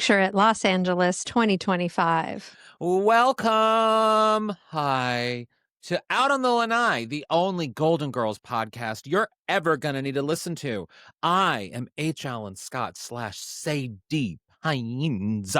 Picture it, Los Angeles, 2025. Welcome, hi, to Out on the Lanai, the only Golden Girls podcast you're ever going to need to listen to. I am HAlanScott / Sadie Hines.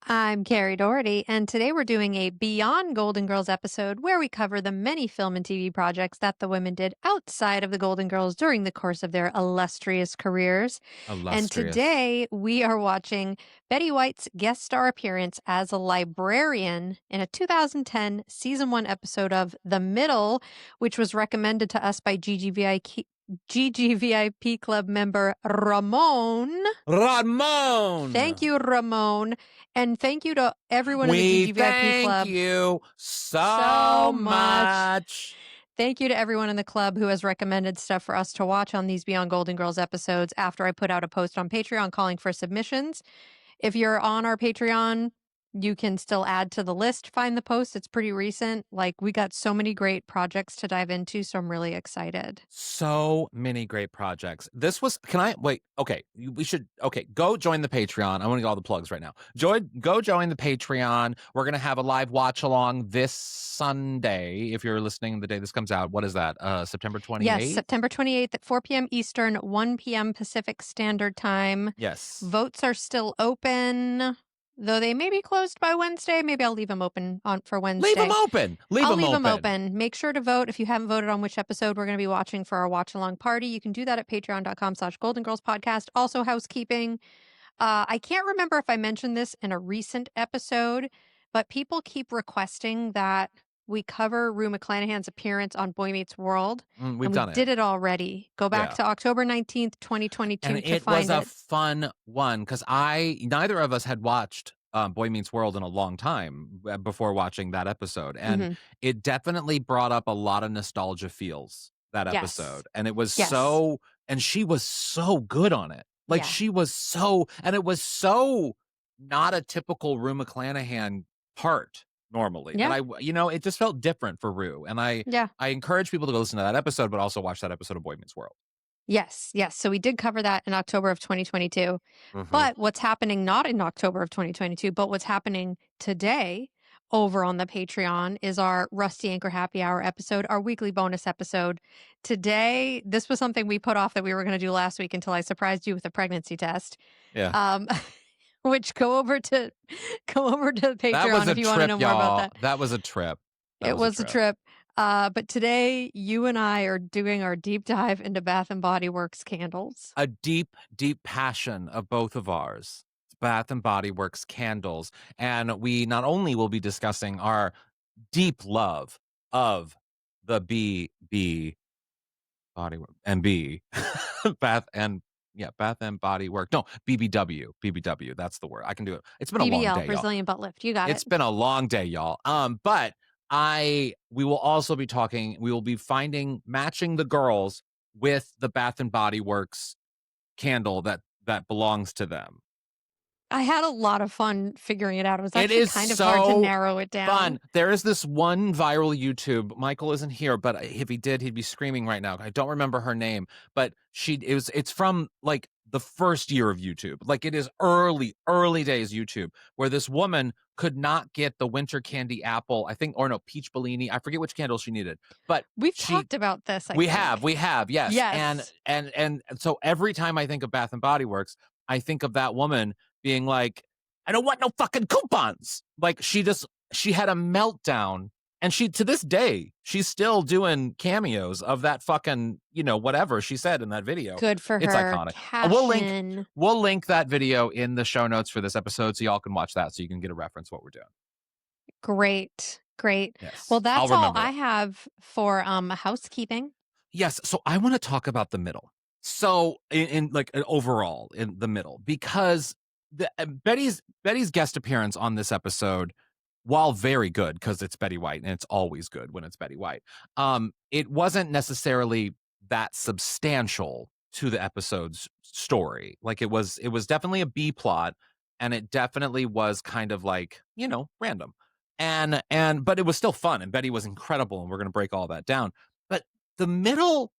I'm Kerri Doherty, and today we're doing a Beyond Golden Girls episode where we cover the many film and TV projects that the women did outside of the Golden Girls during the course of their illustrious careers. And today we are watching Betty White's guest star appearance as a librarian in a 2010 season 1 episode of The Middle, which was recommended to us by GGVIP Club member Ramon. Thank you, Ramon. And thank you to everyone in the GGVIP Club. Thank you so much. Thank you to everyone in the club who has recommended stuff for us to watch on these Beyond Golden Girls episodes after I put out a post on Patreon calling for submissions. If you're on our Patreon, you can still add to the list. Find the post. It's pretty recent. Like, we got so many great projects to dive into, so I'm really excited. So many great projects. This was, go join the Patreon. I want to get all the plugs right now. Go join the Patreon. We're going to have a live watch along this Sunday. If you're listening the day this comes out, what is that? September 28th? Yes, September 28th at 4 p.m. Eastern, 1 p.m. Pacific Standard Time. Yes. Votes are still open. Though they may be closed by Wednesday. Maybe I'll leave them open for Wednesday. Leave them open. I'll leave them open. Make sure to vote if you haven't voted on which episode we're going to be watching for our watch-along party. You can do that at patreon.com/goldengirlspodcast. Also, housekeeping. I can't remember if I mentioned this in a recent episode, but people keep requesting that we cover Rue McClanahan's appearance on Boy Meets World. We've done it. We did it already. Go back to October 19th, 2022 and to find it. It was a fun one because neither of us had watched Boy Meets World in a long time before watching that episode. And it definitely brought up a lot of nostalgia feels, that episode. And it was and she was so good on it. Like she was and it was so not a typical Rue McClanahan part. Normally. And it just felt different for Rue. And I encourage people to go listen to that episode, but also watch that episode of Boy Meets World. Yes. So we did cover that in October of 2022. But what's happening not in October of 2022, but what's happening today over on the Patreon is our Rusty Anchor Happy Hour episode, our weekly bonus episode. Today, this was something we put off that we were going to do last week until I surprised you with a pregnancy test. Yeah. Which go over to Patreon if you want to know more about that. That was a trip. It was a trip. But today, you and I are doing our deep dive into Bath & Body Works candles. A deep, deep passion of both of ours. Bath & Body Works candles. And we not only will be discussing our deep love of the B Body Work and B Bath and Body Work. No, BBW. BBW. That's the word. I can do it. It's been a long day, Brazilian y'all. Butt Lift. You got it. It's been a long day, y'all. But we will also be we will be matching the girls with the Bath and Body Works candle that belongs to them. I had a lot of fun figuring it out. It was actually kind of hard to narrow it down. Fun. There is this one viral YouTube. Michael isn't here, but if he did, he'd be screaming right now. I don't remember her name, but it's from like the first year of YouTube. Like it is early days YouTube, where this woman could not get the winter candy apple, peach Bellini. I forget which candle she needed, but we've talked about this. We have, yes. Yes. And so every time I think of Bath and Body Works, I think of that woman being like, I don't want no fucking coupons. Like she had a meltdown, and to this day, she's still doing cameos of that fucking, whatever she said in that video. Good for her. It's iconic. We'll link that video in the show notes for this episode so y'all can watch that so you can get a reference what we're doing. Great. Yes. Well, that's all I have for housekeeping. Yes. So I want to talk about The Middle. So in like overall in The Middle, because Betty's guest appearance on this episode, while very good because it's Betty White and it's always good when it's Betty White, it wasn't necessarily that substantial to the episode's story. Like it was definitely a B plot, and it definitely was kind of like, random. But it was still fun, and Betty was incredible, and we're going to break all that down. But The Middle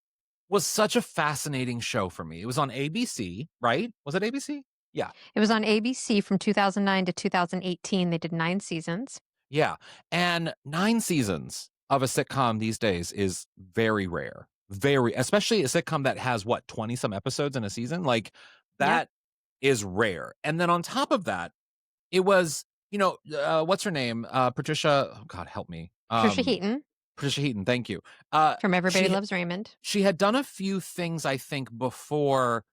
was such a fascinating show for me. It was on ABC, right? Was it ABC? Yeah. It was on ABC from 2009 to 2018. They did 9 seasons. Yeah, and 9 seasons of a sitcom these days is very rare. Very especially a sitcom that has, what, 20 some episodes in a season? Like, Yep. that is rare, and then on top of that, it was, what's her name? Patricia oh god, help me. Patricia Heaton Patricia Heaton, thank you. from Everybody She Loves Raymond. she had done a few things, I think, before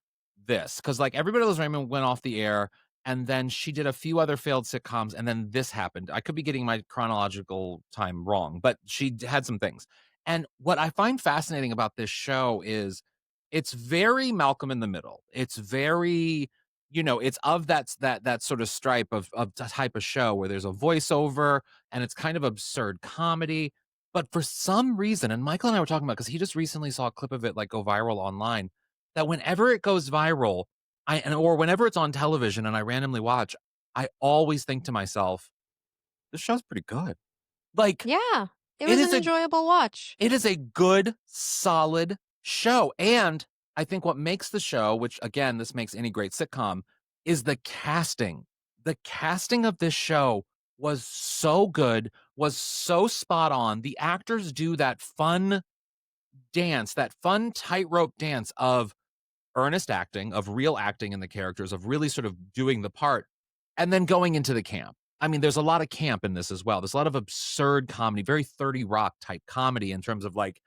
this, because like, Everybody Loves Raymond went off the air, and then she did a few other failed sitcoms, and then this happened. I could be getting my chronological time wrong, but she had some things. And what I find fascinating about this show is it's very Malcolm in the Middle. It's very, it's of that sort of stripe of the type of show where there's a voiceover and it's kind of absurd comedy, but for some reason, and Michael and I were talking about because he just recently saw a clip of it like go viral online, that whenever it goes viral, or whenever it's on television and I randomly watch, I always think to myself, this show's pretty good. Like Yeah, it it was is an a enjoyable watch. it is a good, solid show. And I think what makes the show, which again, this makes any great sitcom, is the casting. The casting of this show was so good, was so spot on. The actors do that fun dance, that fun tightrope dance of earnest acting, of real acting in the characters, of really sort of doing the part, and then going into the camp. I mean, there's a lot of camp in this as well. There's a lot of absurd comedy, very 30 Rock type comedy in terms of like,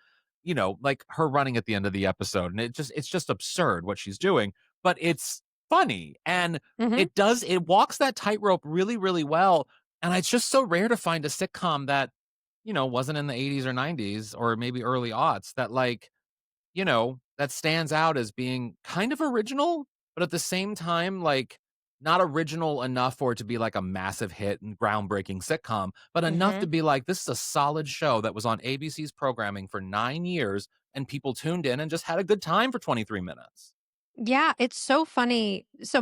like her running at the end of the episode. And it's just absurd what she's doing, but it's funny. And Mhm. it walks that tightrope really, really well. And it's just so rare to find a sitcom that, wasn't in the 80s or 90s or maybe early aughts that like, that stands out as being kind of original, but at the same time, like, not original enough for it to be like a massive hit and groundbreaking sitcom, but enough to Mhm. be like, this is a solid show that was on ABC's programming for 9 years, and people tuned in and just had a good time for 23 minutes. Yeah, it's so funny. So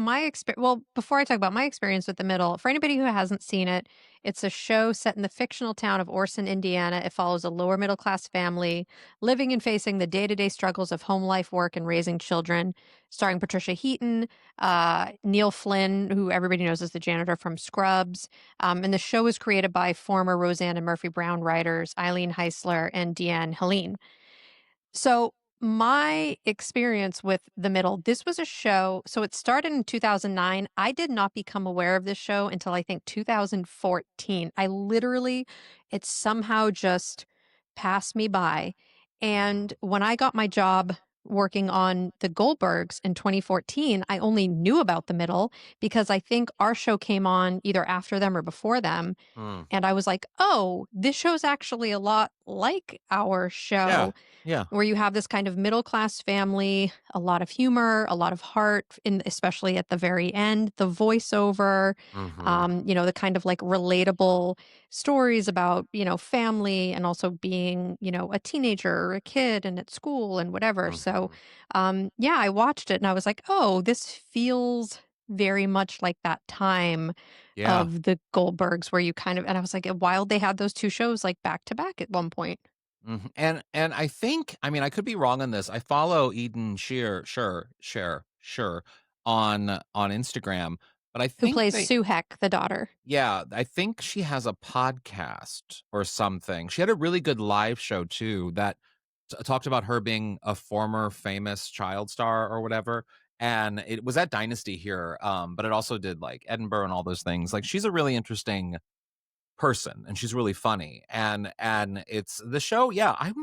before I talk about my experience with The Middle, for anybody who hasn't seen it, it's a show set in the fictional town of Orson, Indiana. It follows a lower middle class family living and facing the day-to-day struggles of home life, work, and raising children, starring Patricia Heaton, Neil Flynn, who everybody knows as the janitor from Scrubs. And the show was created by former Roseanne and Murphy Brown writers Eileen Heisler and Deanne Helene. So, my experience with The Middle, this was a show. So, it started in 2009. I did not become aware of this show until I think 2014. It somehow just passed me by. And Mhm, when I got my job working on the Goldbergs in 2014, I only knew about The Middle because I think our show came on either after them or before them. mm. And I was like, oh, this show's actually a lot like our Yeah, show yeah. where you have this kind of middle class family, a lot of humor, a lot of heart, especially at the very end, the voiceover, Mhm, the kind of like relatable stories about, family and also being, a teenager or a kid and at school and whatever. So, mhm. yeah, I watched it and I was like, oh, this feels very much like that time Yeah. of the Goldbergs where you kind of, and I was like, wild they had those two shows like back to back at one point. Mhm, and I think, I mean, I could be wrong on this. I follow Eden Sure on Instagram, but I Who think plays they Sue Heck, the daughter. yeah, I think she has a podcast or something. She had a really good live show too that talked about her being a former famous child star or whatever. And it was at Dynasty here, but it also did like Edinburgh and all those things. Like she's a really interesting person and she's really funny. And it's the show, yeah, I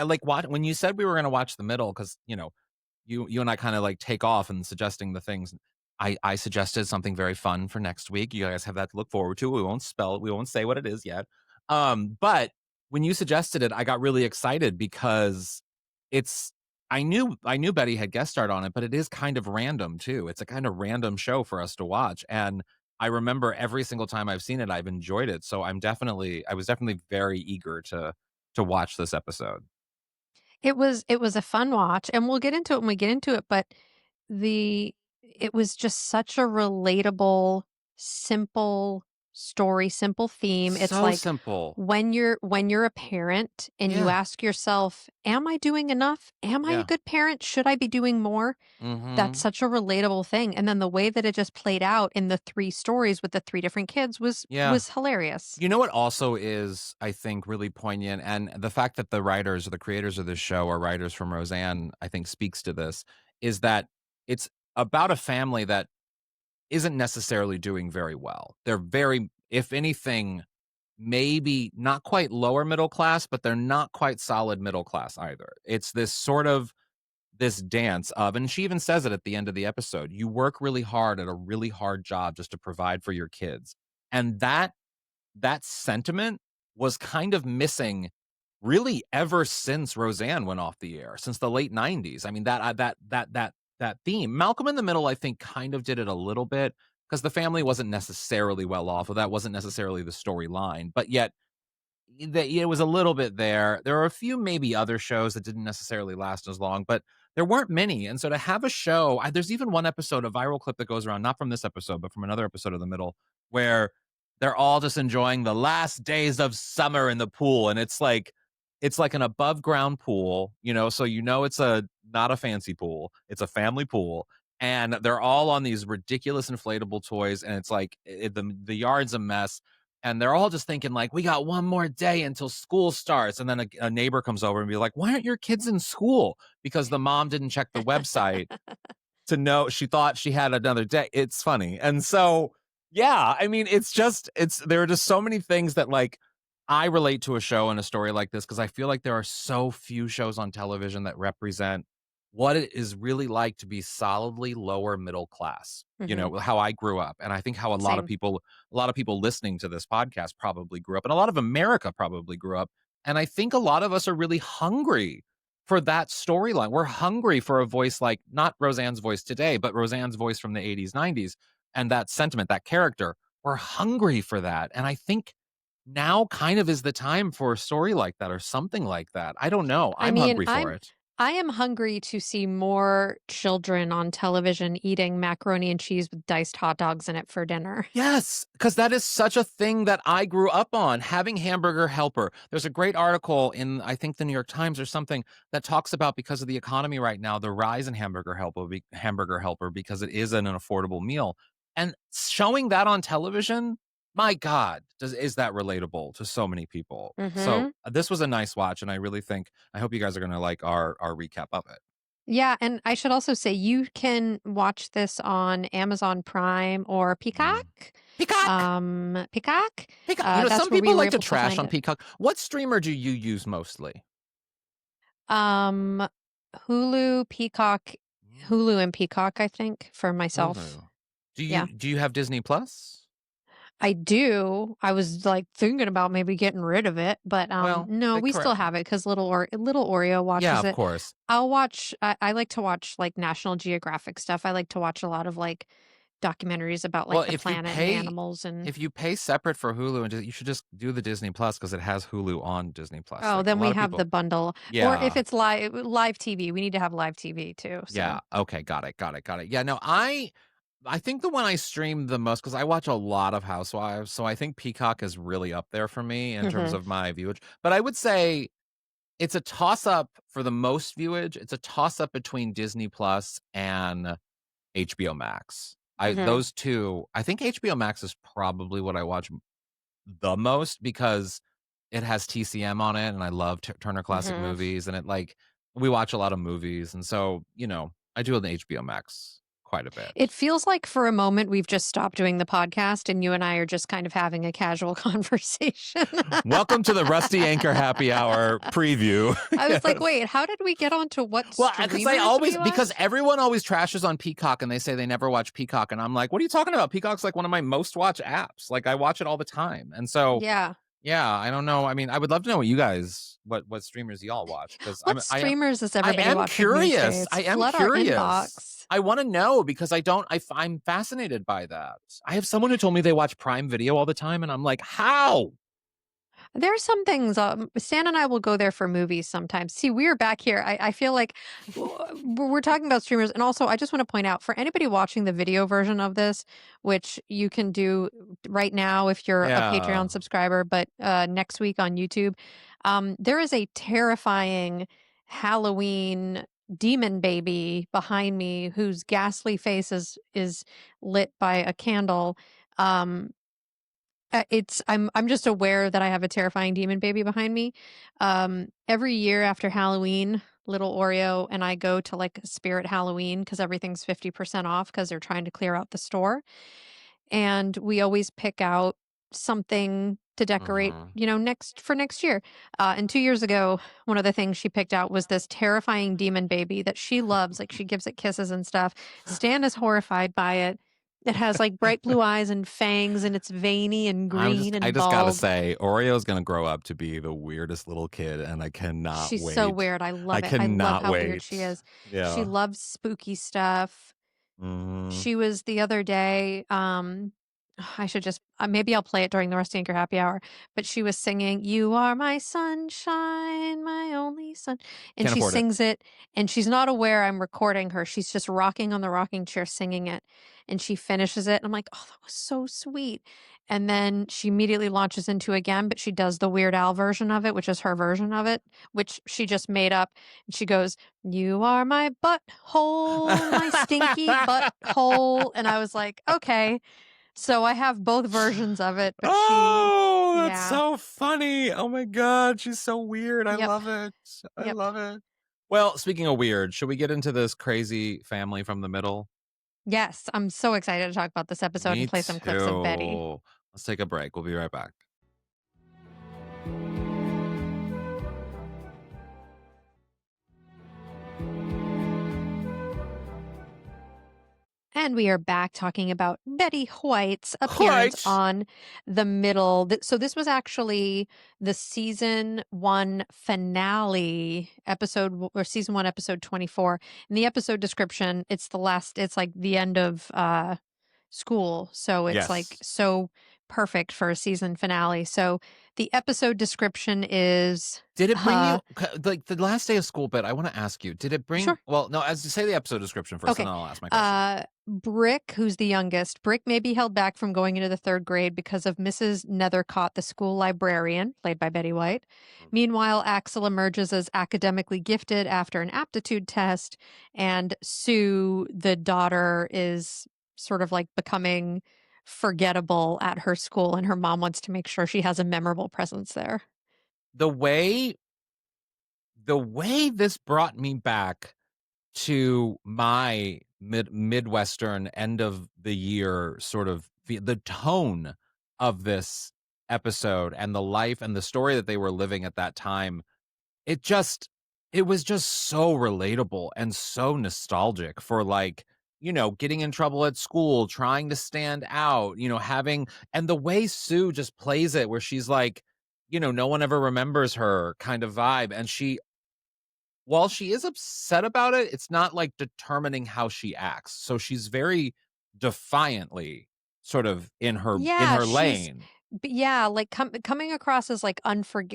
like watch when you said we were gonna watch the middle because you and I kind of like take off and suggesting the things. I suggested something very fun for next week. You guys have that to look forward to. We won't spell it. We won't say what it is yet. But when you suggested it, I got really excited because it's I knew Betty had guest starred on it, but it is kind of random too. It's a kind of random show for us to watch. And I remember every single time I've seen it, I've enjoyed it. So I was definitely very eager to watch this episode. It was a fun watch, and we'll get into it when we get into it, but the it was just such a relatable, simple story, simple theme. It's So like simple. when you're a parent and you Yeah. ask yourself, "Am I doing enough? Am I a Yeah. good parent? Should I be doing more?" That's Mhm. such a relatable thing. And then the way that it just played out in the 3 stories with the 3 different kids was Yeah. was hilarious. You know what also is, I think, really poignant, and the fact that the writers or the creators of this show are writers from Roseanne, I think speaks to this, is that it's about a family that isn't necessarily doing very well. They're very, if anything, maybe not quite lower middle class, but they're not quite solid middle class either. It's this sort of this dance of, and she even says it at the end of the episode, you work really hard at a really hard job just to provide for your kids. And that sentiment was kind of missing really ever since Roseanne went off the air, since the late 90s. I mean, that theme. Malcolm in the Middle, I think, kind of did it a little bit because the family wasn't necessarily well off, or that wasn't necessarily the storyline, but yet it was a little bit there. There were a few maybe other shows that didn't necessarily last as long, but there weren't many. And so to have a show, there's even one episode, a viral clip that goes around, not from this episode, but from another episode of The Middle, where they're all just enjoying the last days of summer in the pool. And it's like an above ground pool, so it's a not a fancy pool, it's a family pool. And they're all on these ridiculous inflatable toys, and it's like the yard's a mess, and they're all just thinking like, we got one more day until school starts. And then a neighbor comes over and be like, why aren't your kids in school? Because the mom didn't check the website to know, she thought she had another day. It's funny. And so, yeah, I mean, there are just so many things that like I relate to a show and a story like this, because I feel like there are so few shows on television that represent what it is really like to be solidly lower middle class. Mhm. How I grew up. And I think how Same. a lot of people listening to this podcast probably grew up, and a lot of America probably grew up. And I think a lot of us are really hungry for that storyline. We're hungry for a voice like, not Roseanne's voice today, but Roseanne's voice from the 80s, 90s, and that sentiment, that character. We're hungry for that. And I think now kind of is the time for a story like that or something like that. I don't know. I I'm mean, hungry for it. I am hungry to see more children on television eating macaroni and cheese with diced hot dogs in it for dinner. Yes, because that is such a thing that I grew up on, having Hamburger Helper. There's a great article in, I think, the New York Times or something, that talks about, because of the economy right now, the rise in Hamburger Helper, because it is an affordable meal. And showing that on television, my God, is that relatable to so many people. So Mhm. this was a nice watch, and I hope you guys are going to like our recap of it. Yeah, and I should also say you can watch this on Amazon Prime or Peacock. Mm. Peacock! Peacock. Peacock. That's Some where we people were like to able to trash find on it. Peacock. What streamer do you use mostly? Um, Hulu, Peacock, Mm, Hulu and Peacock, I think, for myself. Hulu. Do Yeah. you do you have Disney Plus? I do. I was like thinking about maybe getting rid of it, but Well, no, they we still correct. have it because little Oreo Yeah, watches of it. course. I like to watch like National Geographic stuff. I like to watch a lot of like documentaries about Well, like the planet and animals and if you pay separate for Hulu, and you should just do the Disney Plus, because it has Hulu on Disney Plus. oh, Like a then we lot of have the people. bundle. Or if Yeah. it's live TV, we need to have live TV too. Yeah. So Okay. Got it. Got it. Got it. Yeah. No, I think the one I stream the most, because I watch a lot of Housewives, so I think Peacock is really up there for me in terms Mhm. of my viewage. But I would say it's a toss up for the most viewage. It's a toss up between Disney Plus and HBO Max. Mhm. Those two, I think HBO Max is probably what I watch the most, because it has TCM on it, and I love Turner Classic Mhm. Movies, and we watch a lot of movies, and so, I do on the HBO Max quite a bit. It feels like for a moment we've just stopped doing the podcast and you and I are just kind of having a casual conversation. Welcome to the Rusty Anchor Happy Hour preview. I was like, Yes. "Wait, how did we get onto what Well, streamers we because watch?" everyone always trashes on Peacock, and they say they never watch Peacock, and I'm like, "What are you talking about? Peacock's like one of my most watched apps. Like, I watch it all the time." And so, Yeah. yeah, I don't know. I mean, I would love to know what streamers y'all watch, because What streamers is I everybody am watching these curious. days? I am Flood our curious. inbox. I want to know, because I'm fascinated by that. I have someone who told me they watch Prime Video all the time, and I'm like, how? There are some things, Stan and I will go there for movies sometimes. See, we're back here. I feel like we're talking about streamers. And also, I just want to point out for anybody watching the video version of this, which you can do right now if you're a Yeah. Patreon subscriber, but next week on YouTube, there is a terrifying Halloween demon baby behind me whose ghastly face is lit by a candle. Um, I'm just aware that I have a terrifying demon baby behind me. Every year after Halloween, little Oreo and I go to like Spirit Halloween because everything's 50% off because they're trying to clear out the store. And we always pick out something to decorate, Mhm. next year. And 2 years ago, one of the things she picked out was this terrifying demon baby that she loves. Like she gives it kisses and stuff. Stan is horrified by it. It has like bright blue eyes and fangs, and it's veiny and green I and just gotta bald. say, Oreo's gonna grow up to be the weirdest little kid, and I cannot She's so wait. weird. I I love it. I love cannot how weird wait. she is. She Yeah. loves spooky stuff. Mhm. She was the other day, I should just maybe I'll play it during the Rusty Anchor happy hour, but she was singing, "You are my sunshine, my only sun." And Can't she afford it. sings it and she's not aware I'm recording her. She's just rocking on the rocking chair singing it. And she finishes it and I'm like, "Oh, that was so sweet." And then she immediately launches into again, but she does the Weird Al version of it, which is her version of it, which she just made up. And she goes, "You are my butthole, my stinky butthole." And I was like, "Okay." So I have both versions of it, but Oh, that's yeah. so funny. Oh my god, she's so weird. I Yep. love it. I Yep. love it. Well, speaking of weird, should we get into this crazy family from the middle? Yes, I'm so excited to talk about this episode and Me play some clips of Betty. too. Let's take a break. We'll be right back. And we are back talking about Betty White's appearance What? on the middle. So this was actually the season 1 finale episode, or season 1 episode 24. In the episode description, it's like the end of school. So it's like Yes. so perfect for a season finale. So the episode description is Did it bring you like the last day of school bit? I want to ask you, did it bring, sure. well, no, as you say the episode description first, and Okay. then I'll ask my question. Brick, who's the youngest, Brick may be held back from going into the 3rd grade because of Mrs. Nethercott, the school librarian, played by Betty White. Meanwhile, Axel emerges as academically gifted after an aptitude test, and Sue, the daughter, is sort of like becoming forgettable at her school, and her mom wants to make sure she has a memorable presence there. The way this brought me back to my Midwestern end of the year sort of the tone of this episode and the life and the story that they were living at that time, it just it was just so relatable and so nostalgic for, like, getting in trouble at school, trying to stand out, having, and the way Sue just plays it where she's like, no one ever remembers her kind of vibe, and she, while she is upset about it, it's not like determining how she acts. So she's very defiantly sort of in Yeah, her lane. yeah, like coming across as like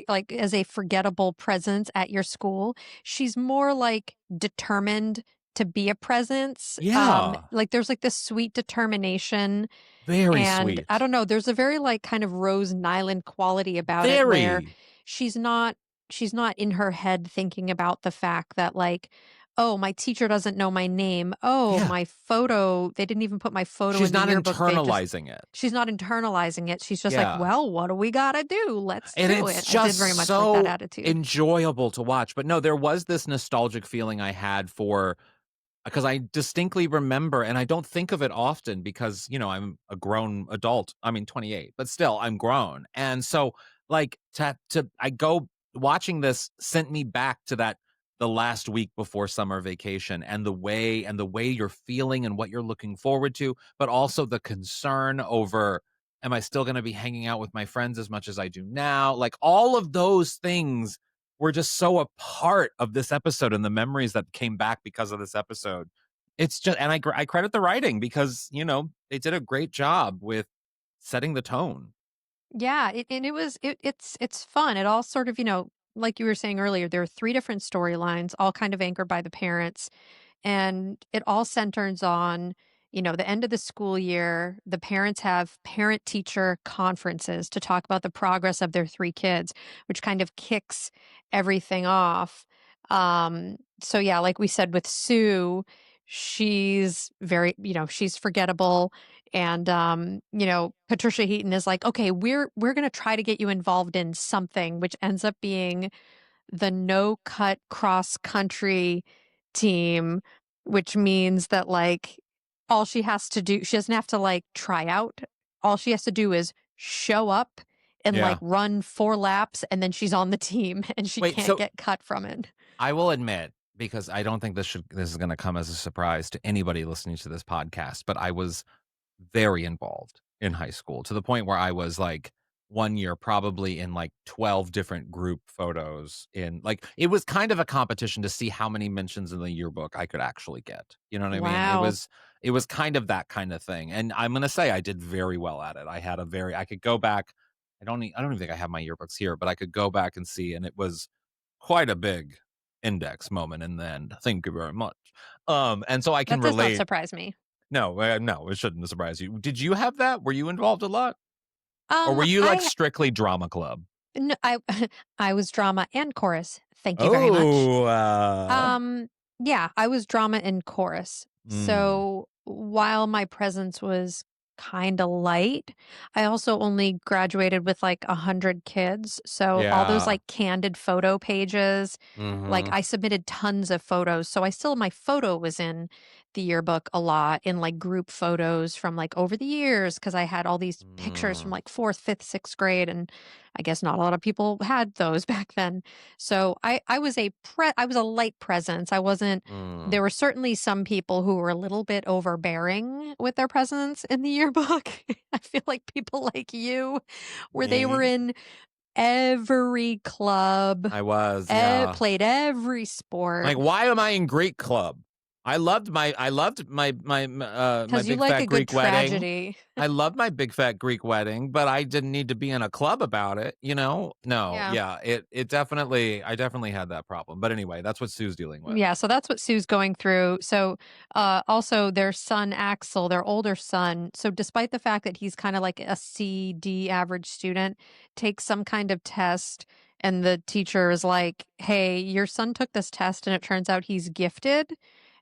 like as a forgettable presence at your school. She's more like determined to be a presence. Yeah, Like there's like this sweet determination, very and I sweet. don't know, there's a very like kind of Rose Nylund quality about it where Very. she's not she's not in her head thinking about the fact that like, oh, my teacher doesn't know my name. Oh, Yeah. my photo, they didn't even put my photo She's in the not yearbook. They just internalizing it. She's not internalizing it. She's just like, Yeah. "Well, what do we gotta do? Let's And do it's it." I did just very much like that so attitude. enjoyable to watch. But no, there was this nostalgic feeling I had for, because I distinctly remember, and I don't think of it often because, I'm a grown adult. I mean, 28, but still I'm grown. And so, like, I go, watching this sent me back to that, the last week before summer vacation, and the way you're feeling and what you're looking forward to, but also the concern over, am I still going to be hanging out with my friends as much as I do now? Like, all of those things were just so a part of this episode, and the memories that came back because of this episode. It's just, and I credit the writing because, they did a great job with setting the tone. Yeah, and it's fun. It all sort of, like you were saying earlier, there are 3 different storylines, all kind of anchored by the parents. And it all centers on, the end of the school year. The parents have parent teacher conferences to talk about the progress of their 3 kids, which kind of kicks everything off. So yeah, like we said with Sue, she's very, she's forgettable. And Patricia Heaton is like, okay, we're gonna try to get you involved in something, which ends up being the no cut cross country team, which means that like all she has to do, she doesn't have to like try out. All she has to do is show up and like Yeah. run 4 laps and then she's on the team and she Wait, can't so get cut from it. I will admit, because I don't think this is gonna come as a surprise to anybody listening to this podcast, but I was very involved in high school to the point where I was like one year probably in like 12 different group photos in like it was kind of a competition to see how many mentions in the yearbook I could actually get. You know what I mean? Wow. It was kind of that kind of thing. And I'm going to say I did very well at it. I could go back. I don't even think I have my yearbooks here, but I could go back and see and it was quite a big index moment in the end. Thank you very much. And so I can That does not relate. surprise me. No, no, it shouldn't surprise you. Did you have that? Were you involved a lot? Or were you, like, I strictly drama club? no, I I was drama and chorus. Thank you very much. Oh, Um, yeah, I was drama and chorus. mm, So while my presence was kind of light, I also only graduated with like 100 kids. So all those yeah, like candid photo pages, like mhm, I submitted tons of photos. So my photo was in the yearbook a lot in like group photos from like over the years because I had all these pictures from mm, like 4th, 5th, 6th grade. And I guess not a lot of people had those back then. So I was a light presence. I wasn't mm, There were certainly some people who were a little bit overbearing with their presence in the yearbook. I feel like people like you, where they were me? in every club, I was, yeah. played every sport Like, why am I in Greek club? I loved my because you big like fat a good Greek wedding. tragedy. I loved my big fat Greek wedding, but I didn't need to be in a club about it, you know? No, Yeah. yeah, it definitely I definitely had that problem. But anyway, that's what Sue's dealing with. Yeah, so that's what Sue's going through. So, also their son Axel, their older son. So, despite the fact that he's kind of like a C, D average student, takes some kind of test, and the teacher is like, "Hey, your son took this test, and it turns out he's gifted."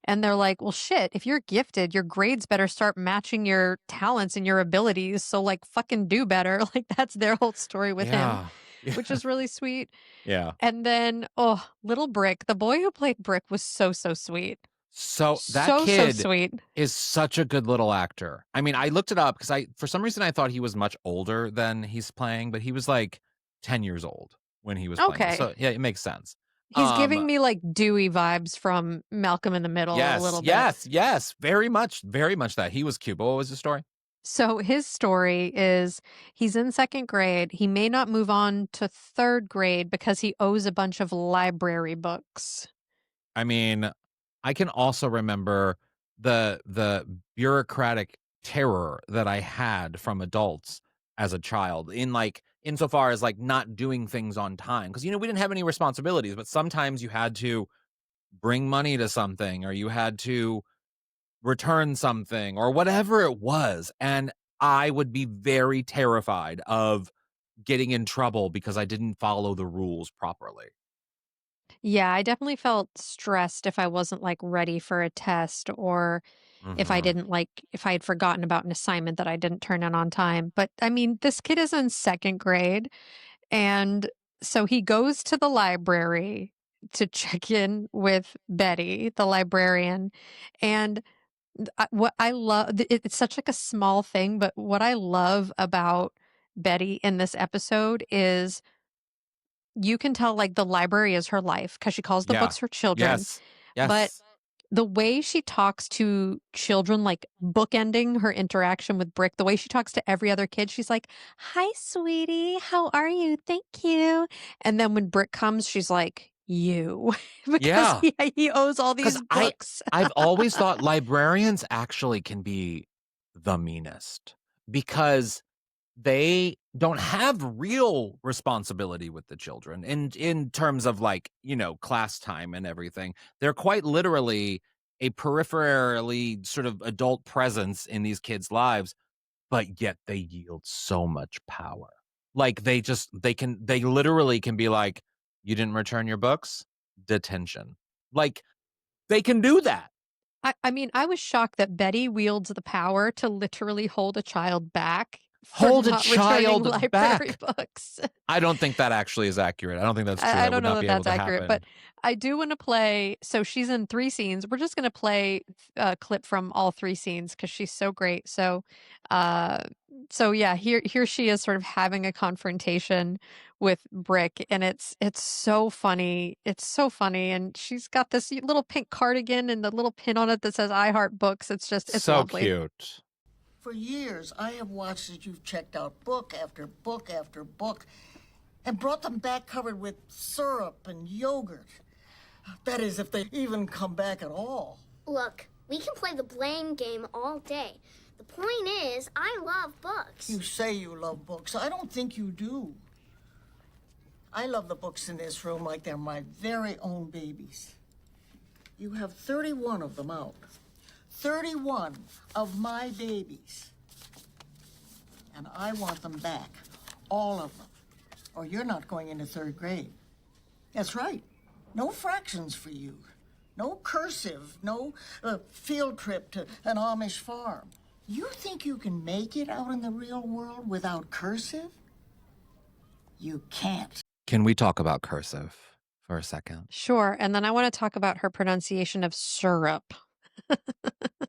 And they're like, "Well, shit, if you're gifted, your grades better start matching your talents and your abilities. So, like, fucking do better." Like, that's their whole story with him, Yeah. which Yeah. is really sweet. Yeah. And then, oh, little Brick, the boy who played Brick was so, so sweet. So, that So, so kid sweet. is such a good little actor. I mean, I looked it up because I for some reason, I thought he was much older than he's playing, but he was, like, 10 years old when he was playing this. Okay. So, yeah, it makes sense. He's Um, giving me like Dewey vibes from Malcolm in the Middle a yes, little bit. yes, yes, very much that. He was cute, but what was the story? So his story is he's in 2nd grade. He may not move on to 3rd grade because he owes a bunch of library books. I mean, I can also remember the bureaucratic terror that I had from adults as a child in like insofar as like not doing things on time because we didn't have any responsibilities, but sometimes you had to bring money to something or you had to return something or whatever it was, and I would be very terrified of getting in trouble because I didn't follow the rules properly. Yeah, I definitely felt stressed if I wasn't like ready for a test or Mhm. if I had forgotten about an assignment that I didn't turn in on time. But I mean, this kid is in 2nd grade. And so he goes to the library to check in with Betty, the librarian. And what I love, it's such like a small thing, but what I love about Betty in this episode is you can tell like the library is her life because she calls the Yeah. books her children. Yes. But Yes. the way she talks to children, like bookending her interaction with Brick, the way she talks to every other kid, she's like, "Hi, sweetie. How are you? Thank you." And then when Brick comes, she's like, "You," because Yeah. he owes all 'Cause these books. I've always thought librarians actually can be the meanest because they don't have real responsibility with the children in terms of like, class time and everything. They're quite literally a peripherally sort of adult presence in these kids' lives, but yet they yield so much power. Like they literally can be like, you didn't return your books? Detention. Like they can do that. I mean, I was shocked that Betty wields the power to literally hold a child back for Hold a not returning child library back. books. I don't think that actually is accurate. I don't think that's true. I That don't would know not that be able that's to accurate, but happen. I do want to play. So she's in 3 scenes. We're just going to play a clip from all 3 scenes because she's so great. Uh, so yeah, here she is, sort of having a confrontation with Brick, and it's so funny. It's so funny, and she's got this little pink cardigan and the little pin on it that says "I Heart Books." It's So lovely. cute. For years, I have watched as you've checked out book after book after book and brought them back covered with syrup and yogurt. That is, if they even come back at all. Look, we can play the blame game all day. The point is, I love books. You say you love books. I don't think you do. I love the books in this room like they're my very own babies. You have 31 of them out. 31 of my babies. And I want them back. All of them. Or you're not going into 3rd grade. That's right. No fractions for you. No cursive. No field trip to an Amish farm. You think you can make it out in the real world without cursive? You can't. Can we talk about cursive for a second? Sure, and then I want to talk about her pronunciation of syrup.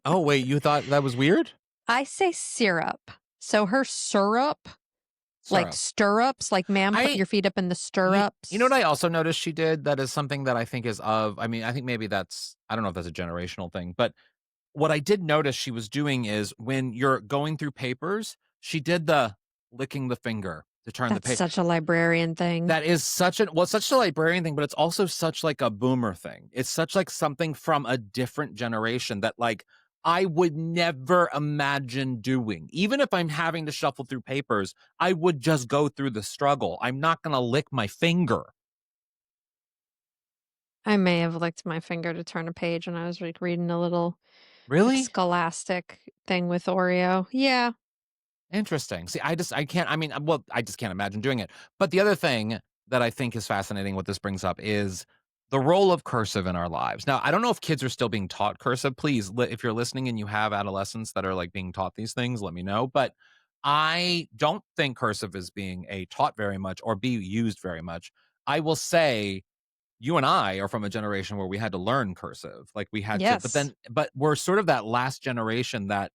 Oh, wait, you thought that was weird? I say syrup. So her syrup, like Syrup. stirrups, like ma'am, put I your feet up in the stirrups. You know what I also noticed she did that is something that I think is I mean, I think maybe I don't know if that's a generational thing, but what I did notice she was doing is when you're going through papers, she did the licking the finger to turn the That's page. such a librarian thing. That is such a librarian thing, but it's also such like a boomer thing. It's such like something from a different generation that like I would never imagine doing. Even if I'm having to shuffle through papers, I would just go through the struggle. I'm not going to lick my finger. I may have licked my finger to turn a page when I was like reading a little like Really? scholastic thing with Oreo. Yeah. Interesting. See, I just can't imagine doing it. But the other thing that I think is fascinating, what this brings up, is the role of cursive in our lives. Now, I don't know if kids are still being taught cursive. Please, if you're listening and you have adolescents that are like being taught these things, let me know. But I don't think cursive is being taught very much or be used very much. I will say you and I are from a generation where we had to learn cursive. Like we had to, Yes. but we're sort of that last generation that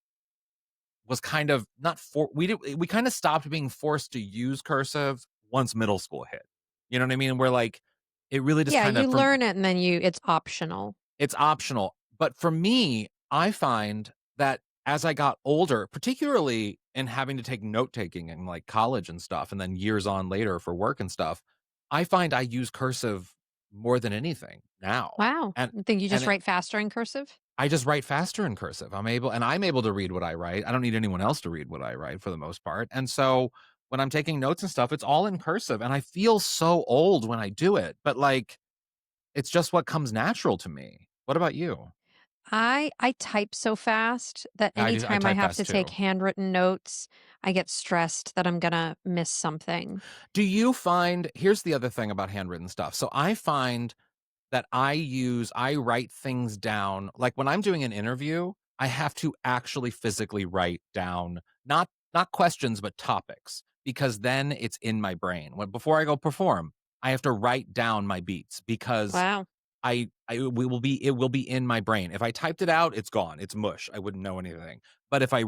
was kind of not for we kind of stopped being forced to use cursive once middle school hit. You know what I mean? Where like it really just Yeah, kind you of learn it and then it's optional. it's optional. But for me, I find that as I got older, particularly in having to take note taking in like college and stuff, and then years on later for work and stuff, I find I use cursive more than anything now. Wow. And You think you and just write faster in cursive? I just write faster in cursive. I'm able to read what I write. I don't need anyone else to read what I write for the most part. And so when I'm taking notes and stuff, it's all in cursive and I feel so old when I do it, but like it's just what comes natural to me. What about you? I type so fast that I anytime I type have fast to take too. handwritten notes, I get stressed that I'm gonna miss something. Do you find here's the other thing about handwritten stuff. So I find that I write things down. Like when I'm doing an interview, I have to actually physically write down not questions but topics because then it's in my brain. When before I go perform, I have to write down my beats because Wow. it will be in my brain. If I typed it out, it's gone. It's mush. I wouldn't know anything. But if I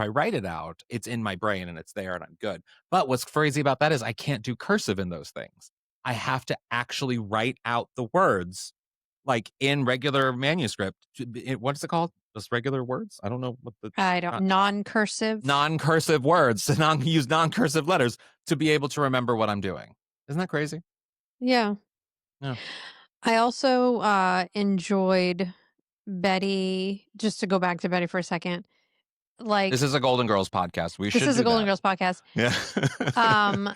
write it out, it's in my brain and it's there and I'm good. But what's crazy about that is I can't do cursive in those things. I have to actually write out the words like in regular manuscript. What is it called? Just regular words? I don't know what the I don't non-cursive. non-cursive words to use non-cursive letters to be able to remember what I'm doing. Isn't that crazy? Yeah. Yeah. I also enjoyed Betty, just to go back to Betty for a second. like This is a Golden Girls podcast. We this should is do a Golden that. Girls podcast. Yeah.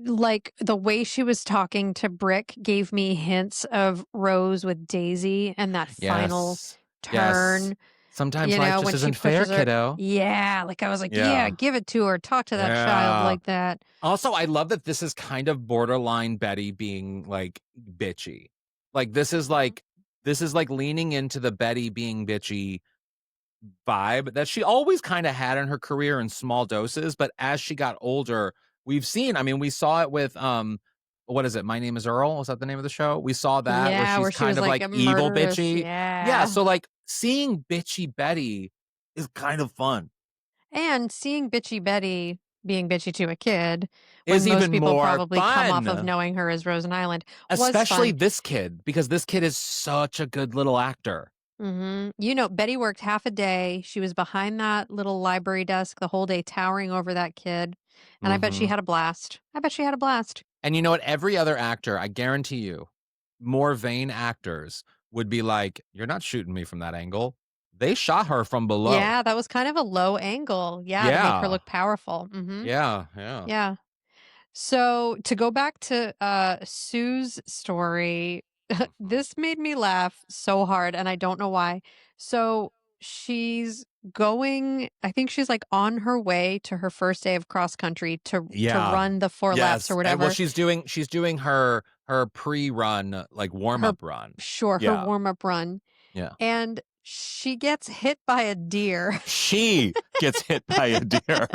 Like the way she was talking to Brick gave me hints of Rose with Daisy and that final Yes. turn. Sometimes life just when isn't she fair, pushes her. kiddo. Yeah, like I was like, Yeah. yeah, give it to her. Talk to that child like that. Also, I love that this is kind of borderline Betty being like bitchy. Like this is like leaning into the Betty being bitchy vibe that she always kind of had in her career in small doses, but as she got older, we've seen, I mean, we saw it with what is it? My Name is Earl. Is that the name of the show? We saw that where she's kind was of like like a evil murderous, bitchy. yeah. So like seeing bitchy Betty is kind of fun. And seeing bitchy Betty being bitchy to a kid Is when most even people more probably come off of fun. knowing her as Rose Nylund was Especially fun. this kid, because this kid is such a good little actor. You know, Betty worked half a day. She was behind that little library desk the whole day, towering over that kid. And I bet she had a blast. And you know what? Every other actor, I guarantee you, more vain actors would be like, you're not shooting me from that angle. They shot her from below. Yeah, that was kind of a low angle. Yeah, to make her look powerful. Yeah. So to go back to Sue's story, this made me laugh so hard, and I don't know why. So she's going, I think she's like on her way to her first day of cross country to run the 4 laps or whatever. Well, she's doing her pre-run, like warm-up run. Sure, her warm-up run. Yeah. And she gets hit by a deer. She gets hit by a deer,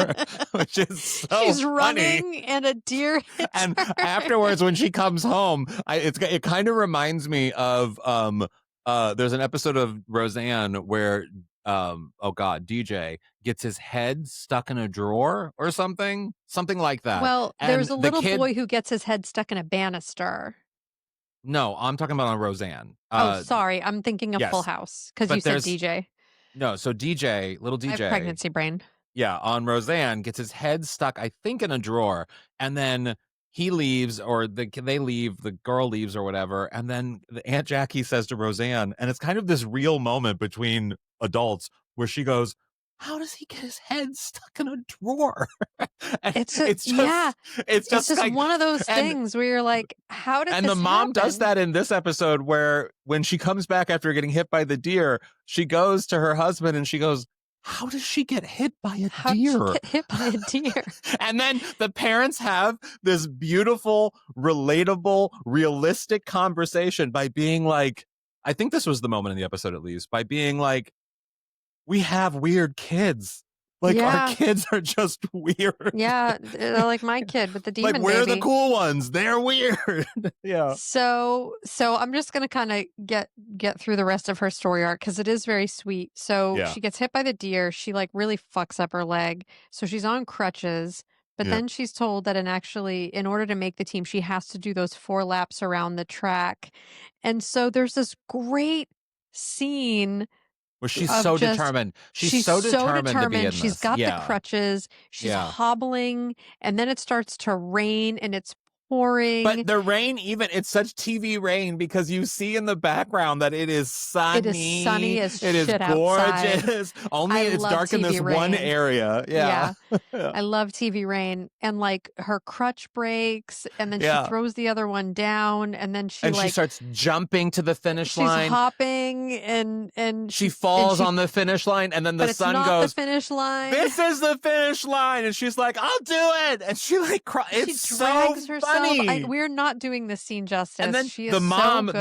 which is so She's funny. running and a deer hits And her. afterwards, when she comes home, it kind of reminds me of there's an episode of Roseanne where DJ gets his head stuck in a drawer or something like that. Well, And there's a the little kid, boy who gets his head stuck in a banister. No, I'm talking about on Roseanne. Sorry, I'm thinking of Full House because you said DJ. No, so little DJ. I have pregnancy brain. Yeah, on Roseanne gets his head stuck, I think, in a drawer, and then he leaves, or they leave, the girl leaves or whatever, and then Aunt Jackie says to Roseanne, and it's kind of this real moment between adults where she goes, how does he get his head stuck in a drawer? It's just like, one of those things where you're like, how did and this the mom happen? does that in this episode where when she comes back after getting hit by the deer, she goes to her husband and she goes, how does she get hit by a deer? Did she get hit by a deer? And then the parents have this beautiful, relatable, realistic conversation by being like, I think this was the moment in the episode at least, by being like, we have weird kids. Like, our kids are just weird. Yeah, like my kid with the demon like, we're baby. the cool ones. They're weird. Yeah. So I'm just going to kind of get through the rest of her story arc because it is very sweet. So she gets hit by the deer. She like really fucks up her leg. So she's on crutches. But then she's told that in order to make the team, she has to do those 4 laps around the track. And so there's this great scene where she's so determined. She's so determined to be in She's this. got the crutches. She's hobbling, and then it starts to rain, and it's pouring. But the rain, it's such TV rain because you see in the background that it is sunny. It is sunny as shit outside. It is gorgeous. Only it's dark in this one area. Yeah. I love TV rain. And like her crutch breaks, and then she throws the other one down, and then she starts jumping to the finish line. She's hopping, and she falls on the finish line, and then the sun goes, the finish line. This is the finish line, and she's like, I'll do it, and she like it's she drags so herself. funny. We're not doing this scene justice. And then she is the mom,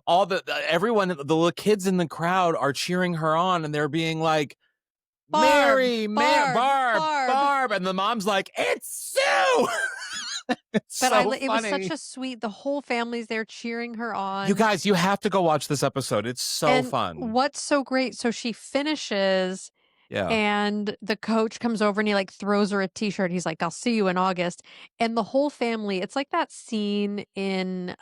all everyone, the little kids in the crowd are cheering her on, and they're being like, Barb, and the mom's like, it's Sue. It was such a sweet. The whole family's there cheering her on. You guys, you have to go watch this episode. It's so fun. What's so great? So she finishes. Yeah. And the coach comes over and he like throws her a t-shirt. He's like, I'll see you in August. And the whole family, it's like that scene in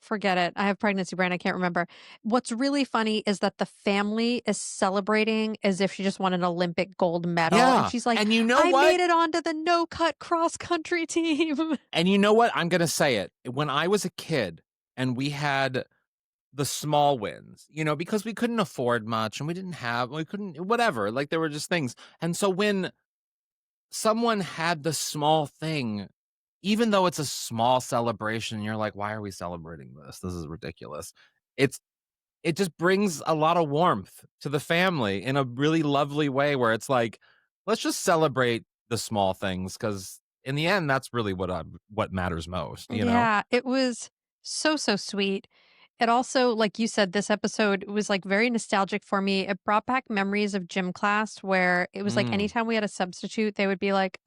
forget it. I have pregnancy brain. I can't remember. What's really funny is that the family is celebrating as if she just won an Olympic gold medal. Yeah. And she's like, and you know I what? made it onto the no-cut cross-country team. And you know what? I'm going to say it. When I was a kid and we had the small wins, because we couldn't afford much and we couldn't, whatever. Like there were just things. And so when someone had the small thing, even though it's a small celebration, you're like, why are we celebrating this? This is ridiculous. It just brings a lot of warmth to the family in a really lovely way where it's like, let's just celebrate the small things, because in the end, that's really what matters most. Yeah, it was so, so sweet. It also, like you said, this episode was like very nostalgic for me. It brought back memories of gym class where it was like Mm, anytime we had a substitute, they would be like,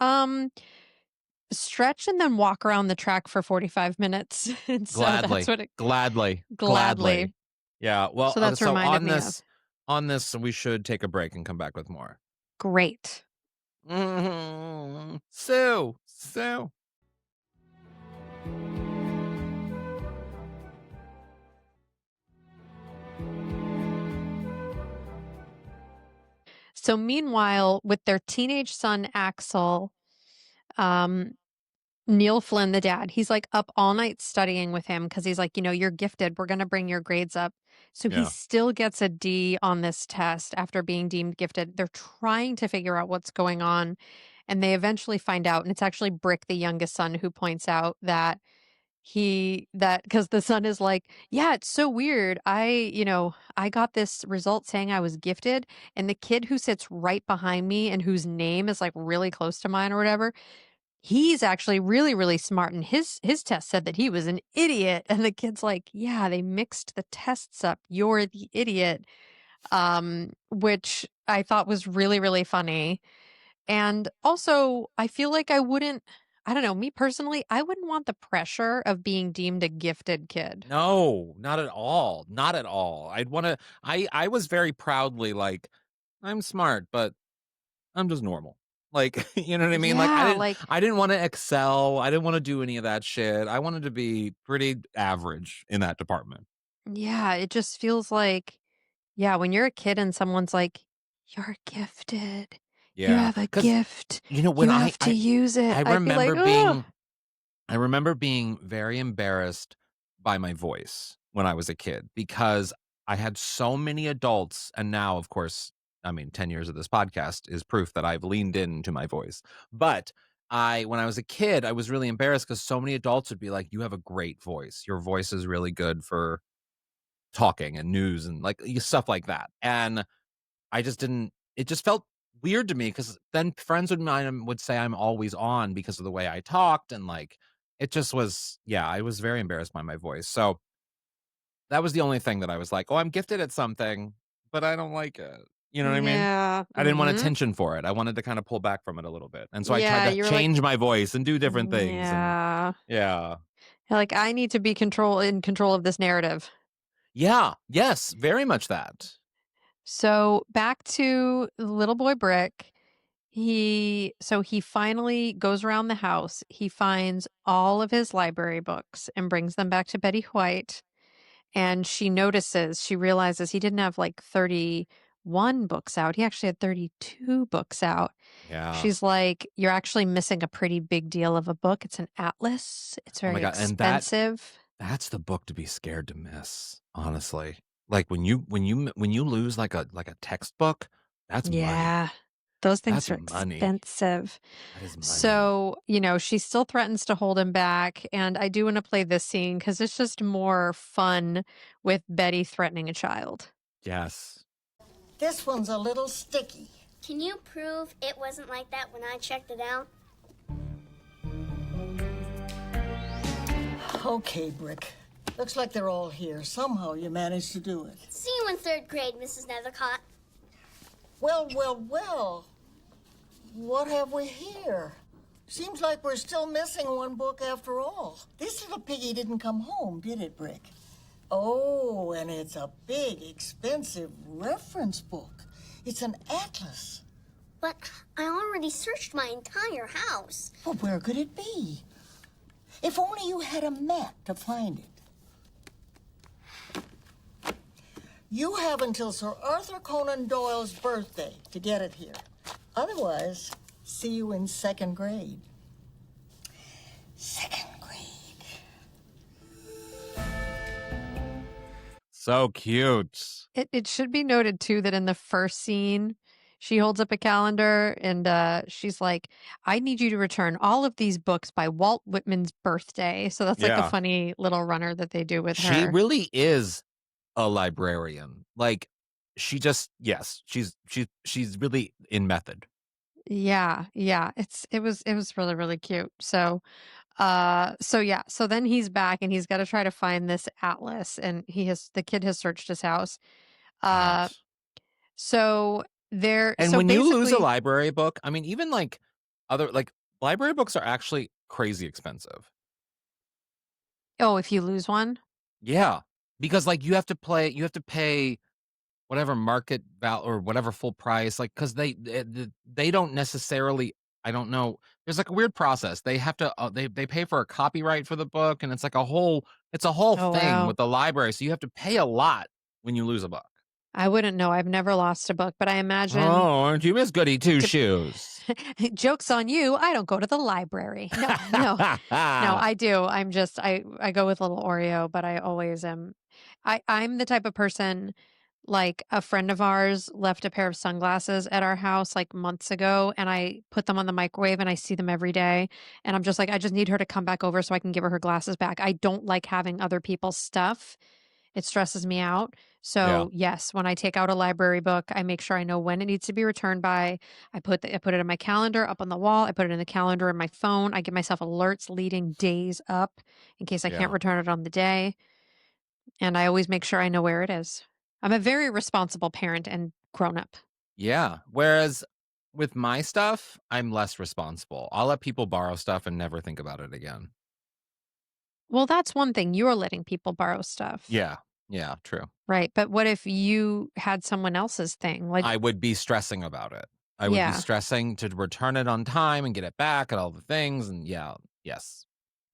stretch and then walk around the track for 45 minutes. And so that's gladly, what it gladly, gladly. gladly. Yeah. Well, So that's so reminded on me of. this, we should take a break and come back with more. Great. Sue. So meanwhile, with their teenage son Axel, um, Neil Flynn, the dad, he's like up all night studying with him because he's like, you're gifted. We're going to bring your grades up. So he Yeah. still gets a D on this test after being deemed gifted. They're trying to figure out what's going on. And they eventually find out. And it's actually Brick, the youngest son, who points out that because the son is like, yeah, it's so weird. I got this result saying I was gifted. And the kid who sits right behind me and whose name is like really close to mine or whatever, he's actually really, really smart, and his test said that he was an idiot. And the kid's like, "Yeah, they mixed the tests up. You're the idiot." Which I thought was really, really funny. And also, I feel like I don't know, me personally, I wouldn't want the pressure of being deemed a gifted kid. No, not at all. Not at all. I was very proudly like, I'm smart, but I'm just normal. Like, you know what I mean? Like Yeah, like, I didn't want to excel. I didn't want to do any of that shit. I wanted to be pretty average in that department. yeah, it just feels like, yeah, when you're a kid and someone's like, "You're gifted. You Yeah. have a Cuz gift. when You have to use it." I I'd be like, remember "Oh." being very embarrassed by my voice when I was a kid, because I had so many adults, and now, of course, I mean, 10 years of this podcast is proof that I've leaned into my voice. But when I was a kid, I was really embarrassed because so many adults would be like, "You have a great voice. Your voice is really good for talking and news and like stuff like that." And I just didn't, it just felt weird to me, because then friends of mine would say I'm always on because of the way I talked, and like it just was, yeah, I was very embarrassed by my voice. So that was the only thing that I was like, "Oh, I'm gifted at something, but I don't like it." You know what I mean? Yeah. I didn't want Mhm. attention for it. I wanted to kind of pull back from it a little bit. And so I tried Yeah, to you're like, change my voice and do different things, and yeah. yeah. Like, I need to be in control of this narrative. Yeah, yes, very much that. So back to little boy Brick. He finally goes around the house. He finds all of his library books and brings them back to Betty White. And she realizes he didn't have like 31 books out. He actually had 32 books out. Yeah. She's like, "You're actually missing a pretty big deal of a book. It's an atlas. It's Oh my very god, and expensive." that's the book to be scared to miss, honestly. Like when you lose like a textbook, that's money. Yeah. Those That's things are money. expensive. That is money. So, she still threatens to hold him back. And I do want to play this scene because it's just more fun with Betty threatening a child. Yes. This one's a little sticky. Can you prove it wasn't like that when I checked it out? Okay, Brick. Looks like they're all here. Somehow you managed to do it. See you in third grade, Mrs. Nethercott. Well. What have we here? Seems like we're still missing one book after all. This little piggy didn't come home, did it, Brick? Oh, and it's a big, expensive reference book. It's an atlas. But I already searched my entire house. Well, where could it be? If only you had a map to find it. You have until Sir Arthur Conan Doyle's birthday to get it here. Otherwise, see you in second grade. Second grade. So cute. It should be noted too that in the first scene, she holds up a calendar and she's like, I need you to return all of these books by Walt Whitman's birthday. So that's like a Yeah. funny little runner that they do with She her. really is a librarian. Like she's really in method. Yeah, yeah. It was really, really cute. So then he's back and he's got to try to find this atlas, and the kid has searched his house. Uh Right. so there And so when you lose a basically, library book, I mean, even like other like library books are actually crazy expensive. oh, if you lose one? Yeah. Because like you have to pay whatever market value or whatever full price, like because they don't necessarily. I don't know. There's like a weird process. They have to. They pay for a copyright for the book, and it's like a whole. It's a whole Oh, thing wow. with the library. So you have to pay a lot when you lose a book. I wouldn't know. I've never lost a book, but I imagine Oh, aren't you Miss Goody Two Shoes? joke's on you. I don't go to the library. No, no, no, I do. I go with little Oreo, but I always am. I'm the type of person, like a friend of ours left a pair of sunglasses at our house like months ago, and I put them on the microwave and I see them every day. And I'm just like, I just need her to come back over so I can give her glasses back. I don't like having other people's stuff. It stresses me out. Yeah. So, yes, when I take out a library book, I make sure I know when it needs to be returned by. I put it in my calendar up on the wall. I put it in the calendar in my phone. I give myself alerts leading days up in case I can't Yeah. return it on the day. And I always make sure I know where it is. I'm a very responsible parent and grown up. Yeah. Whereas with my stuff, I'm less responsible. I'll let people borrow stuff and never think about it again. Well, that's one thing. You're letting people borrow stuff. Yeah. Yeah, true. Right. But what if you had someone else's thing? Like, I would be stressing about it. I would be yeah, stressing to return it on time and get it back and all the things. And yeah, yes.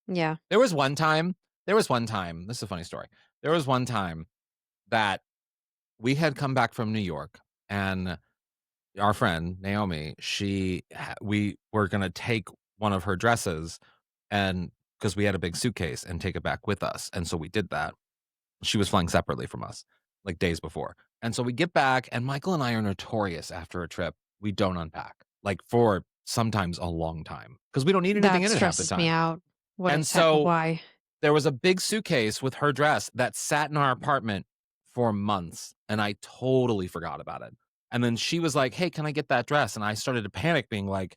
yeah. There was one time, this is a funny story. There was one time that we had come back from New York and our friend Naomi, we were going to take one of her dresses and because we had a big suitcase and take it back with us. And so we did that. She was flying separately from us, like days before. And so we get back, and Michael and I are notorious after a trip. We don't unpack, like for sometimes a long time, because we don't need anything That in it half the stresses me time. out. And so Why? there was a big suitcase with her dress that sat in our apartment for months, and I totally forgot about it. And then she was like, "Hey, can I get that dress?" And I started to panic, being like,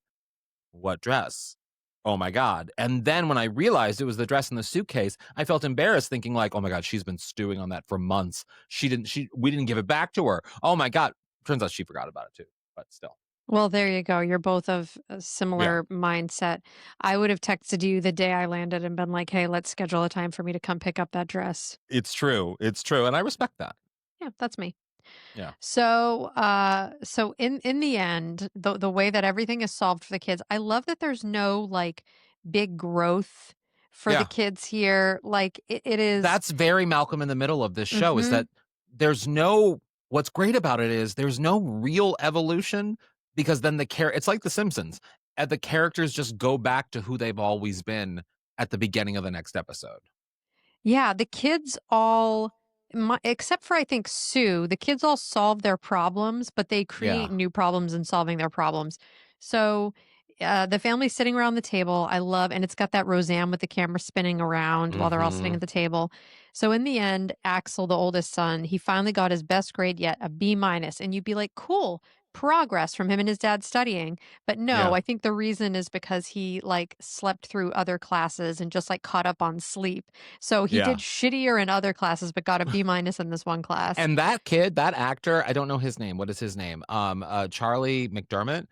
"What dress? Oh my God." And then when I realized it was the dress in the suitcase, I felt embarrassed thinking like, oh my God, she's been stewing on that for months. We didn't give it back to her. Oh my God. Turns out she forgot about it too, but still. Well, there you go. You're both of a Yeah, similar mindset. I would have texted you the day I landed and been like, "Hey, let's schedule a time for me to come pick up that dress." it's true. It's true. And I respect that. Yeah, that's me. Yeah. So in the end, the way that everything is solved for the kids, I love that there's no like big growth for the Yeah. kids here. Like it is. That's very Malcolm in the Middle of this show is Mhm. that what's great about it is there's no real evolution because then it's like The Simpsons. And the characters just go back to who they've always been at the beginning of the next episode. Yeah, the kids all, except for I think Sue, the kids all solve their problems, but they Yeah. create new problems in solving their problems. So the family's sitting around the table. I love, and it's got that Roseanne with the camera spinning around while they're all sitting Mhm. at the table. So in the end, Axel, the oldest son, he finally got his best grade yet, a B minus, and you'd be like, cool. Progress from him and his dad studying. But no, Yeah. I think the reason is because he like slept through other classes and just like caught up on sleep. So he did Yeah. shittier in other classes, but got a B minus in this one class. And that kid, that actor, I don't know his name. What is his name? Charlie McDermott.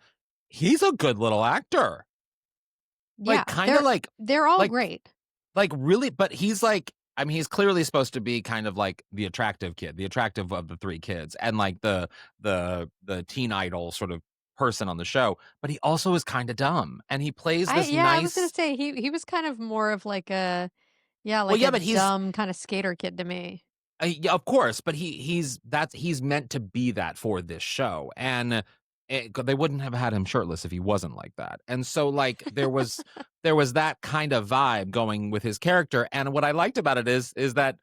He's a good little actor. Yeah, Like kind of they're all like great. really, but he's like I mean, he's clearly supposed to be kind of like the attractive kid, the attractive of the three kids, and like the teen idol sort of person on the show. But he also is kind of dumb, and he plays this I was gonna nice. say he was kind of more of like a Well, like yeah, a but he's dumb kind of skater kid to me. yeah, of course, but he's meant to be that for this show, and they wouldn't have had him shirtless if he wasn't like that. And so, like, there was that kind of vibe going with his character. And what I liked about it is that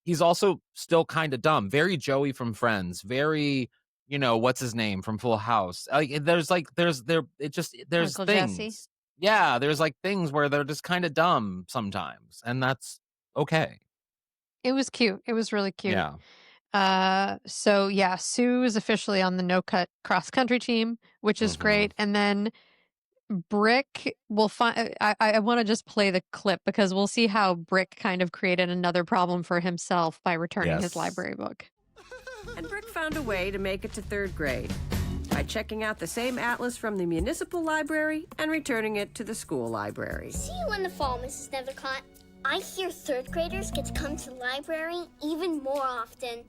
he's also still kind of dumb, very Joey from Friends, very, what's his name from Full House. There's Uncle Jesse. things. Yeah, there's like things where they're just kind of dumb sometimes, and that's okay. It was cute. It was really cute. Yeah. So yeah, Sue is officially on the no cut cross country team, which is great. And then Brick will find. I want to just play the clip because we'll see how Brick kind of created another problem for himself by returning his library book. And Brick found a way to make it to 3rd grade by checking out the same atlas from the municipal library and returning it to the school library. See you in the fall, Mrs. Nethercott. I hear 3rd graders get to come to the library even more often.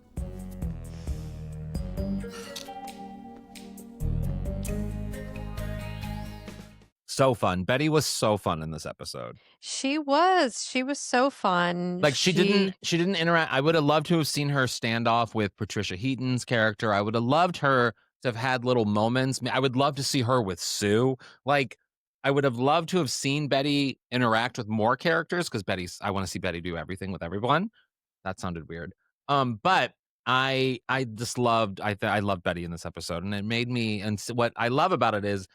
So fun. Betty was so fun in this episode. She was so fun. Like she didn't interact. I would have loved to have seen her stand off with Patricia Heaton's character. I would have loved her to have had little moments. I would love to see her with Sue. Like I would have loved to have seen Betty interact with more characters because I want to see Betty do everything with everyone. That sounded weird. But I just loved I loved Betty in this episode, and it made me. And what I love about it is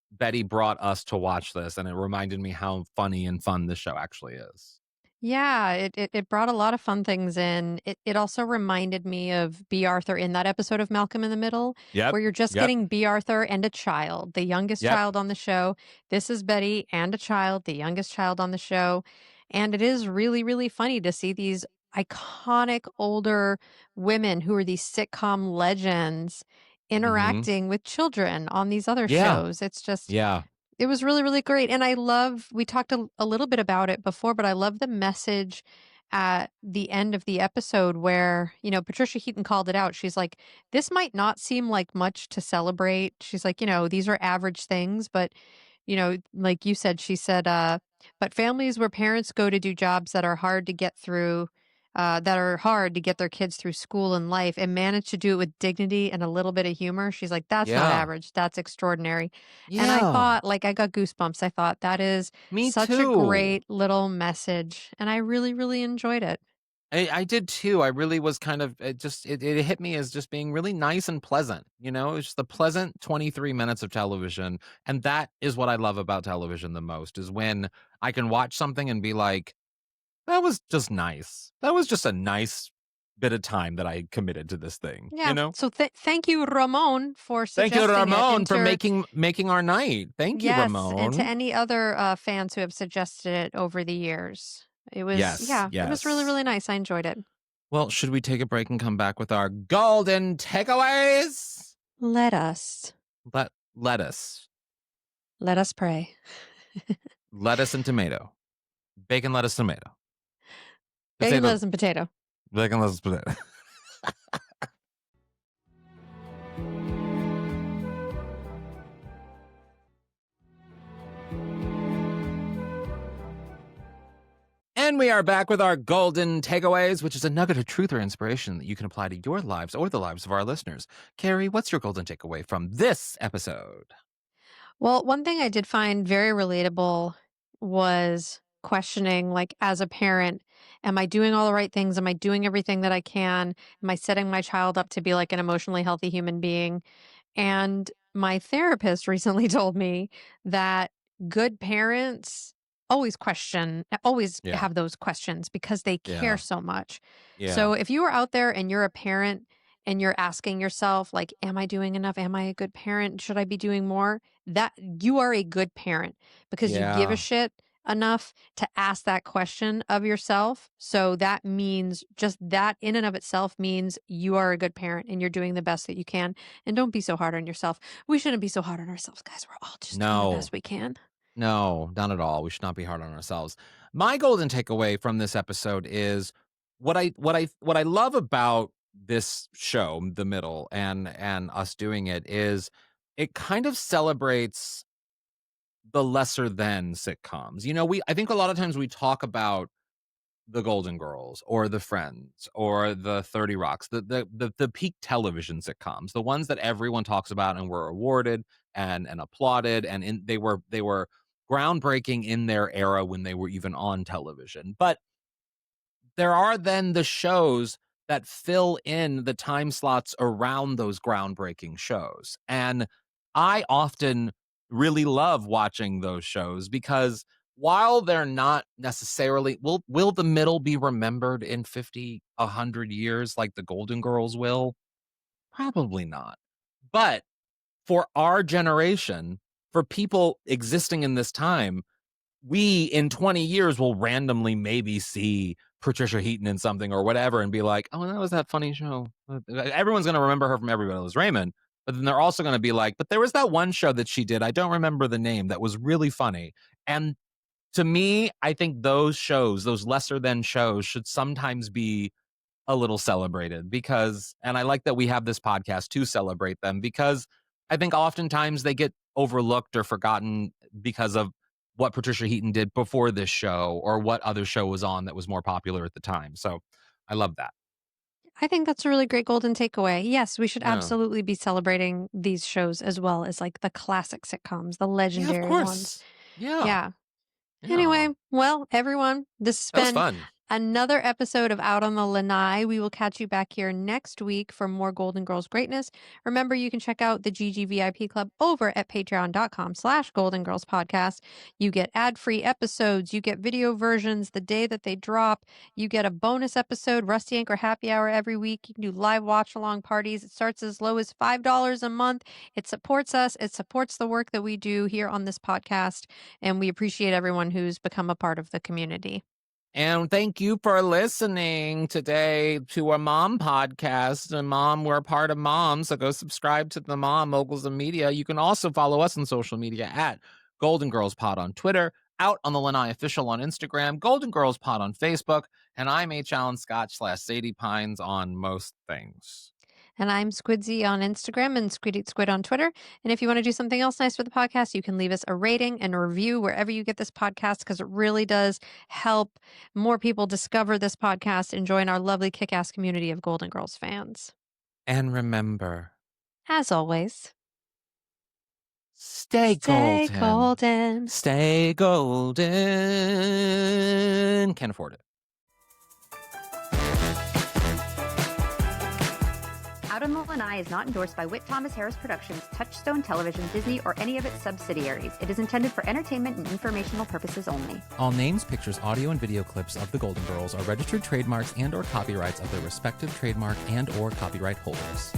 Betty brought us to watch this, and it reminded me how funny and fun this show actually is. Yeah, it brought a lot of fun things in. It also reminded me of B. Arthur in that episode of Malcolm in the Middle, where you're just getting B. Arthur and a child, the youngest child on the show. This is Betty and a child, the youngest child on the show. And it is really, really funny to see these iconic older women who are these sitcom legends interacting with children on these other shows. It's just it was really, really great. And we talked a little bit about it before, but I love the message at the end of the episode where, Patricia Heaton called it out. She's like, this might not seem like much to celebrate. She's like, these are average things, but, like you said, she said, but families where parents go to do jobs that are hard to get through, that are hard to get their kids through school and life and manage to do it with dignity and a little bit of humor. She's like, that's not average. That's extraordinary. And I thought, I got goosebumps. I thought that is such a great little message. And I really, really enjoyed it. I did too. I really was kind of, it hit me as just being really nice and pleasant. It's just a pleasant 23 minutes of television. And that is what I love about television the most, is when I can watch something and be like, that was just nice. That was just a nice bit of time that I committed to this thing. Yeah. So thank you, Ramon, for suggesting Thank you, Ramon, for making our night. Thank you, Ramon. And to any other fans who have suggested it over the years. It was it was really, really nice. I enjoyed it. Well, should we take a break and come back with our golden takeaways? Let us. Let us. Let us pray. Lettuce and tomato. Bacon, lettuce, tomato. Bacon, lettuce, and potato. Bacon, lettuce, potato. And we are back with our golden takeaways, which is a nugget of truth or inspiration that you can apply to your lives or the lives of our listeners. Kerri, what's your golden takeaway from this episode? Well, one thing I did find very relatable was questioning, like, as a parent, am I doing all the right things? Am I doing everything that I can? Am I setting my child up to be like an emotionally healthy human being? And my therapist recently told me that good parents always have those questions because they care so much. So if you are out there and you're a parent and you're asking yourself, like, am I doing enough? Am I a good parent? Should I be doing more? That you are a good parent because you give a shit enough to ask that question of yourself. So that means, just that in and of itself means you are a good parent and you're doing the best that you can. And don't be so hard on yourself. We shouldn't be so hard on ourselves, guys. We're all just doing the best we can. No, not at all. We should not be hard on ourselves. My golden takeaway from this episode is what I love about this show, The Middle, and us doing it, is it kind of celebrates the lesser than sitcoms. I think a lot of times we talk about the Golden Girls or the Friends or the 30 Rocks, the peak television sitcoms, the ones that everyone talks about and were awarded and applauded, and they were groundbreaking in their era when they were even on television. But there are then the shows that fill in the time slots around those groundbreaking shows. And I often really love watching those shows because while they're not necessarily will the middle be remembered in 50, 100 years like the Golden Girls will? Probably not. But for our generation, for people existing in this time, we in 20 years will randomly maybe see Patricia Heaton in something or whatever and be like, oh, that was that funny show. Everyone's going to remember her from Everybody Loves Raymond. But then they're also going to be like, but there was that one show that she did. I don't remember the name. That was really funny. And to me, I think those shows, those lesser than shows, should sometimes be a little celebrated because, and I like that we have this podcast to celebrate them because I think oftentimes they get overlooked or forgotten because of what Patricia Heaton did before this show or what other show was on that was more popular at the time. So I love that. I think that's a really great golden takeaway. Yes, we should Yeah. absolutely be celebrating these shows as well as like the classic sitcoms, the Yeah, of legendary ones. course. Yeah. Yeah. Yeah. Anyway, well, everyone, this has That was been fun. another episode of Out on the Lanai. We will catch you back here next week for more Golden Girls greatness. Remember, you can check out the GGVIP Club over at patreon.com/Golden Girls Podcast. You get ad-free episodes. You get video versions the day that they drop. You get a bonus episode, Rusty Anchor Happy Hour every week. You can do live watch-along parties. It starts as low as $5 a month. It supports us. It supports the work that we do here on this podcast. And we appreciate everyone who's become a part of the community. And thank you for listening today to our Mom podcast. And Mom, we're a part of Mom, so go subscribe to the Mom, Moguls of Media. You can also follow us on social media at Golden Girls Pod on Twitter, Out on the Lanai Official on Instagram, Golden Girls Pod on Facebook, and I'm HAlanScott / Sadie Pines on most things. And I'm Squidsy on Instagram and Squid Eat Squid on Twitter. And if you want to do something else nice for the podcast, you can leave us a rating and a review wherever you get this podcast because it really does help more people discover this podcast and join our lovely kick-ass community of Golden Girls fans. And remember, As always, stay golden. golden. Stay golden. Can't afford it. Out on the Lanai is not endorsed by Whit Thomas Harris Productions, Touchstone Television, Disney, or any of its subsidiaries. It is intended for entertainment and informational purposes only. All names, pictures, audio, and video clips of the Golden Girls are registered trademarks and/or copyrights of their respective trademark and/or copyright holders.